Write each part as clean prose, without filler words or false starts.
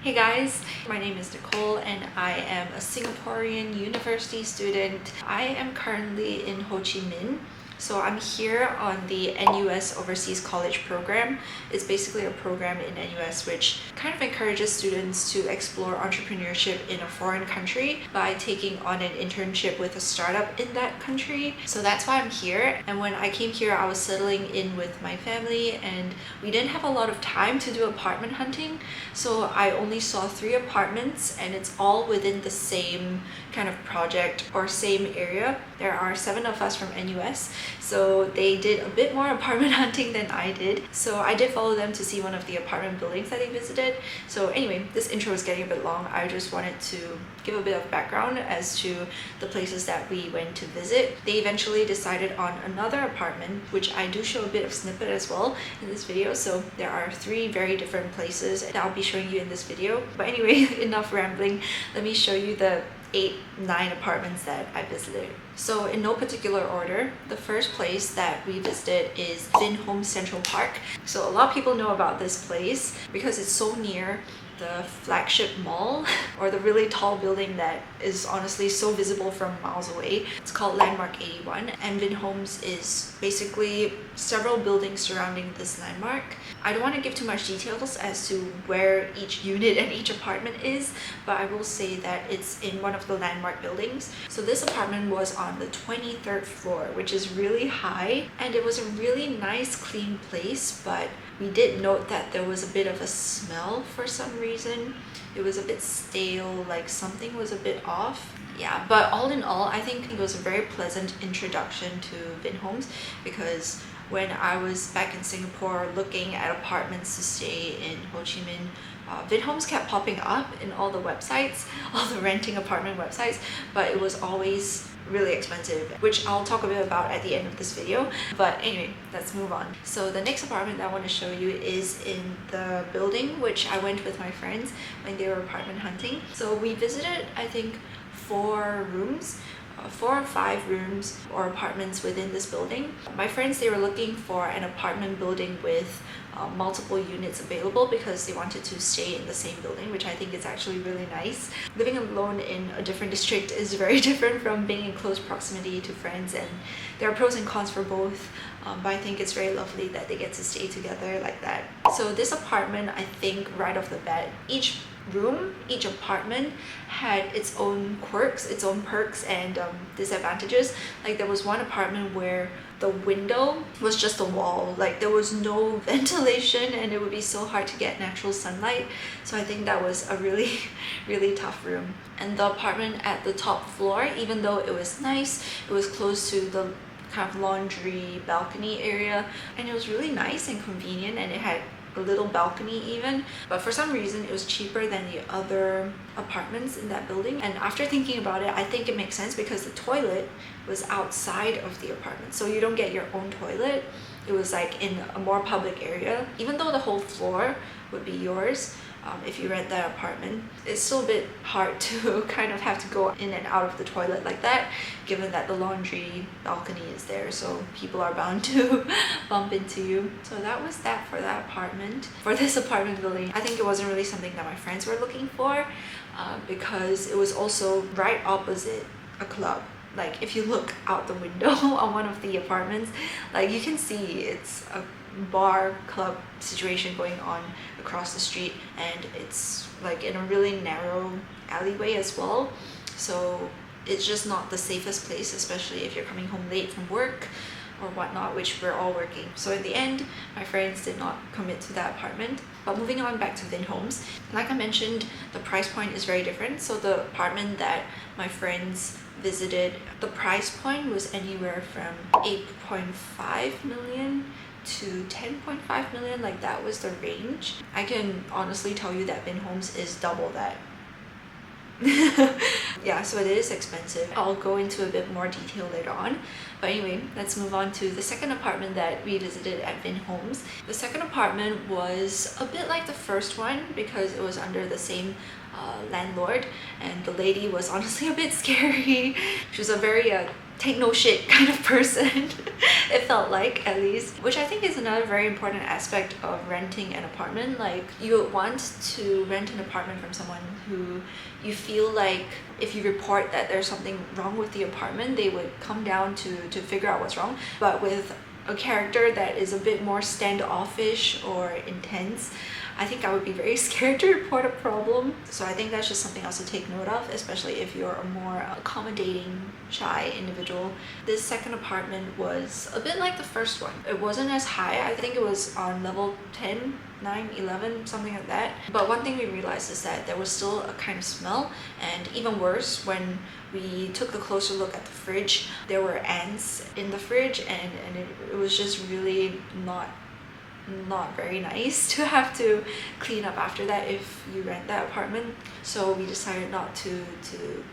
Hey guys, my name is Nicole and I am a Singaporean university student. I am currently in Ho Chi Minh. So I'm here on the NUS Overseas College program. It's basically a program in NUS which kind of encourages students to explore entrepreneurship in a foreign country by taking on an internship with a startup in that country. So that's why I'm here. And when I came here, I was settling in with my family and we didn't have a lot of time to do apartment hunting. So I only saw 3 apartments and it's all within the same kind of project or same area. There are 7 of us from NUS. So they did a bit more apartment hunting than I did. So I did follow them to see one of the apartment buildings that they visited. So anyway, this intro is getting a bit long. I just wanted to give a bit of background as to the places that we went to visit. They eventually decided on another apartment, which I do show a bit of snippet as well in this video. So there are 3 very different places that I'll be showing you in this video. But anyway, enough rambling. Let me show you the 8-9 apartments that I visited. So in no particular order, the first place that we visited is VinHomes Central Park. So a lot of people know about this place because it's so near the flagship mall or the really tall building that is honestly so visible from miles away. It's called Landmark 81 and VinHomes is basically several buildings surrounding this landmark. I don't want to give too much details as to where each unit and each apartment is, but I will say that it's in one of the landmark buildings. So this apartment was on the 23rd floor, which is really high, and it was a really nice clean place, but we did note that there was a bit of a smell for some reason. It was a bit stale, like something was a bit off. Yeah, but all in all, I think it was a very pleasant introduction to VinHomes because when I was back in Singapore looking at apartments to stay in Ho Chi Minh, VinHomes kept popping up in all the websites, all the renting apartment websites, but it was always really expensive, which I'll talk a bit about at the end of this video. But anyway, let's move on. So the next apartment that I want to show you is in the building which I went with my friends when they were apartment hunting. So we visited, I think, 4 rooms, 4 or 5 rooms or apartments within this building. My friends, they were looking for an apartment building with multiple units available because they wanted to stay in the same building, which I think is actually really nice. Living alone in a different district is very different from being in close proximity to friends, and there are pros and cons for both, but I think it's very lovely that they get to stay together like that. So this apartment, I think right off the bat, each room, each apartment had its own quirks, its own perks and disadvantages. Like there was one apartment where the window was just a wall, like there was no ventilation and it would be so hard to get natural sunlight. So I think that was a really tough room. And the apartment at the top floor, even though it was nice, it was close to the kind of laundry balcony area and it was really nice and convenient, and it had a little balcony even, but for some reason it was cheaper than the other apartments in that building. And after thinking about it, I think it makes sense because the toilet was outside of the apartment, so you don't get your own toilet. It was like in a more public area. Even though the whole floor would be yours, if you rent that apartment, it's still a bit hard to kind of have to go in and out of the toilet like that, given that the laundry balcony is there, so people are bound to bump into you. So that was that for that apartment. For this apartment building, I think it wasn't really something that my friends were looking for because it was also right opposite a club. Like if you look out the window on one of the apartments, like you can see it's a bar club situation going on across the street, and it's like in a really narrow alleyway as well. So it's just not the safest place, especially if you're coming home late from work or whatnot, which we're all working. So in the end, my friends did not commit to that apartment. But moving on back to VinHomes, like I mentioned, the price point is very different. So the apartment that my friends visited, the price point was anywhere from 8.5 million to 10.5 million, like that was the range. I can honestly tell you that VinHomes is double that. Yeah, so it is expensive. I'll go into a bit more detail later on. But anyway, let's move on to the second apartment that we visited at VinHomes. The second apartment was a bit like the first one because it was under the same landlord, and the lady was honestly a bit scary. She was a very take no shit kind of person. It felt like, at least, which I think is another very important aspect of renting an apartment. Like, you would want to rent an apartment from someone who you feel like if you report that there's something wrong with the apartment, they would come down to figure out what's wrong. But with a character that is a bit more standoffish or intense, I think I would be very scared to report a problem. So I think that's just something else to take note of, especially if you're a more accommodating, shy individual. This second apartment was a bit like the first one. It wasn't as high. I think it was on level 10, 9, 11, something like that. But one thing we realized is that there was still a kind of smell, and even worse, when we took a closer look at the fridge, there were ants in the fridge, and it was just really not very nice to have to clean up after that if you rent that apartment. So we decided not to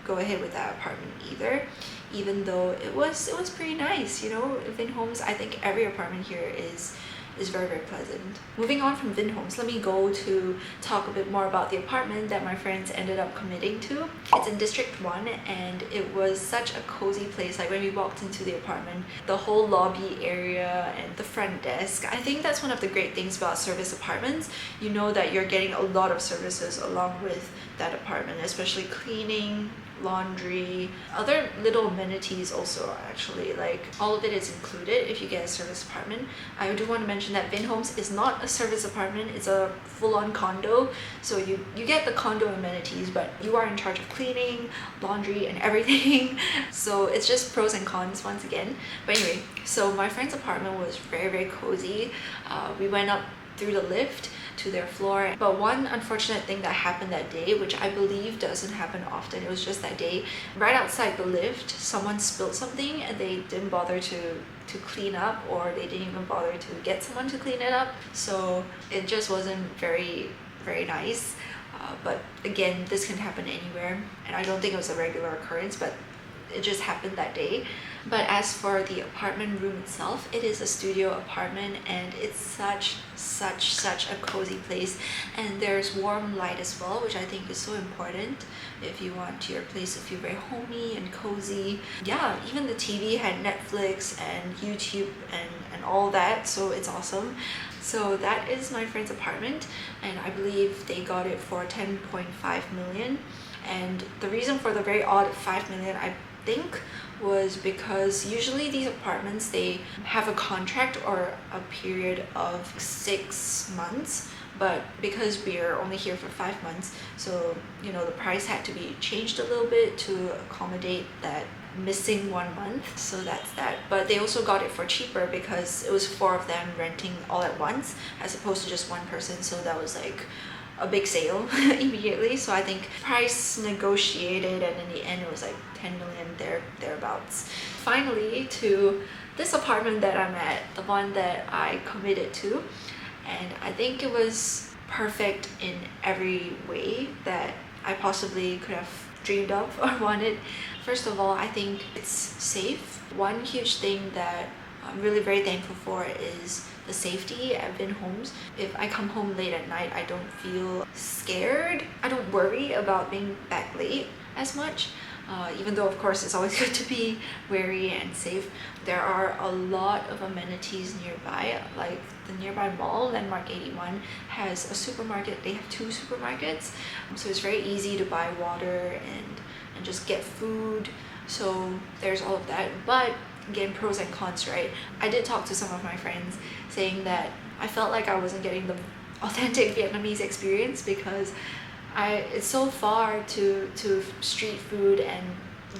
go ahead with that apartment either, even though it was pretty nice. You know, VinHomes, I think every apartment here is very pleasant. Moving on from VinHomes, let me go to talk a bit more about the apartment that my friends ended up committing to. It's in District 1, and it was such a cozy place. Like, when we walked into the apartment, the whole lobby area and the front desk, I think that's one of the great things about service apartments. You know that you're getting a lot of services along with that apartment, especially cleaning, laundry, other little amenities also. Actually, like, all of it is included if you get a service apartment. I do want to mention that VinHomes is not a service apartment, it's a full-on condo. So you get the condo amenities, but you are in charge of cleaning, laundry, and everything. So it's just pros and cons once again. But anyway, so my friend's apartment was very cozy. We went up through the lift to their floor. But one unfortunate thing that happened that day, which I believe doesn't happen often, it was just that day, right outside the lift, someone spilled something and they didn't bother to clean up, or they didn't even bother to get someone to clean it up. So it just wasn't very nice. But again, this can happen anywhere, and I don't think it was a regular occurrence, but it just happened that day. But as for the apartment room itself, it is a studio apartment, and it's such a cozy place, and there's warm light as well, which I think is so important if you want your place to feel very homey and cozy. Yeah, even the TV had Netflix and YouTube and all that, so it's awesome. So that is my friend's apartment, and I believe they got it for 10.5 million. And the reason for the very odd 5 million, I think, was because usually these apartments, they have a contract or a period of 6 months, but because we're only here for 5 months, so you know, the price had to be changed a little bit to accommodate that missing 1 month. So that's that. But they also got it for cheaper because it was 4 of them renting all at once as opposed to just one person, so that was like a big sale immediately. So I think price negotiated, and in the end it was like 10 million thereabouts. Finally, to this apartment that I'm at, the one that I committed to, and I think it was perfect in every way that I possibly could have dreamed of or wanted. First of all, I think it's safe. One huge thing that I'm really very thankful for is the safety at VinHomes. If I come home late at night, I don't feel scared. I don't worry about being back late as much. Even though, of course, it's always good to be wary and safe. There are a lot of amenities nearby, like the nearby mall, Landmark 81, has a supermarket. They have 2 supermarkets, so it's very easy to buy water and just get food. So there's all of that. But again, pros and cons, right? I did talk to some of my friends saying that I felt like I wasn't getting the authentic Vietnamese experience because it's so far to street food and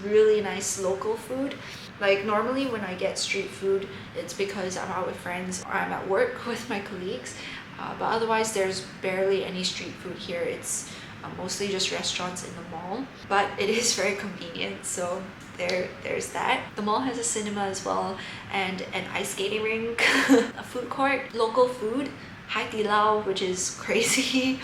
really nice local food. Like, normally when I get street food, it's because I'm out with friends or I'm at work with my colleagues. But otherwise, there's barely any street food here. It's mostly just restaurants in the mall. But it is very convenient, so there's that. The mall has a cinema as well, and an ice skating rink, a food court, local food, Hai Di Lao, which is crazy.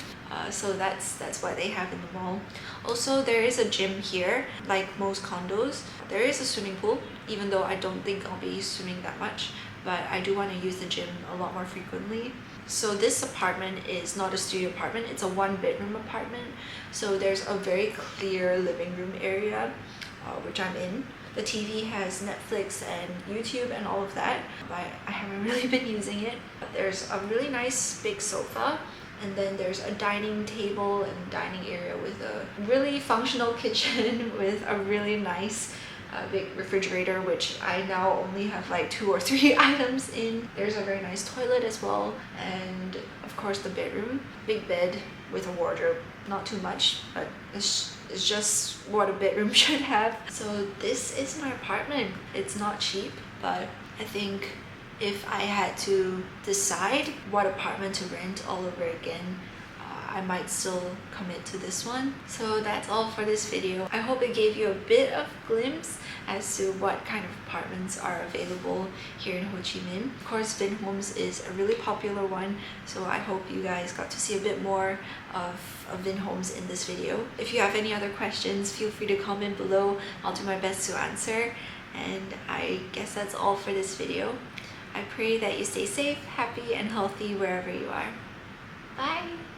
So that's what they have in the mall. Also, there is a gym here, like most condos. There is a swimming pool, even though I don't think I'll be swimming that much, but I do want to use the gym a lot more frequently. So this apartment is not a studio apartment, it's a 1-bedroom apartment. So there's a very clear living room area, which I'm in. The TV has Netflix and YouTube and all of that, but I haven't really been using it. There's a really nice big sofa, and then there's a dining table and dining area with a really functional kitchen with a really nice big refrigerator, which I now only have like 2 or 3 items in. There's a very nice toilet as well, and of course the bedroom. Big bed with a wardrobe. Not too much, but it's just what a bedroom should have. So this is my apartment. It's not cheap, but I think if I had to decide what apartment to rent all over again, I might still commit to this one. So that's all for this video. I hope it gave you a bit of glimpse as to what kind of apartments are available here in Ho Chi Minh. Of course, VinHomes is a really popular one, so I hope you guys got to see a bit more of VinHomes in this video. If you have any other questions, feel free to comment below. I'll do my best to answer. And I guess that's all for this video. I pray that you stay safe, happy, and healthy wherever you are. Bye!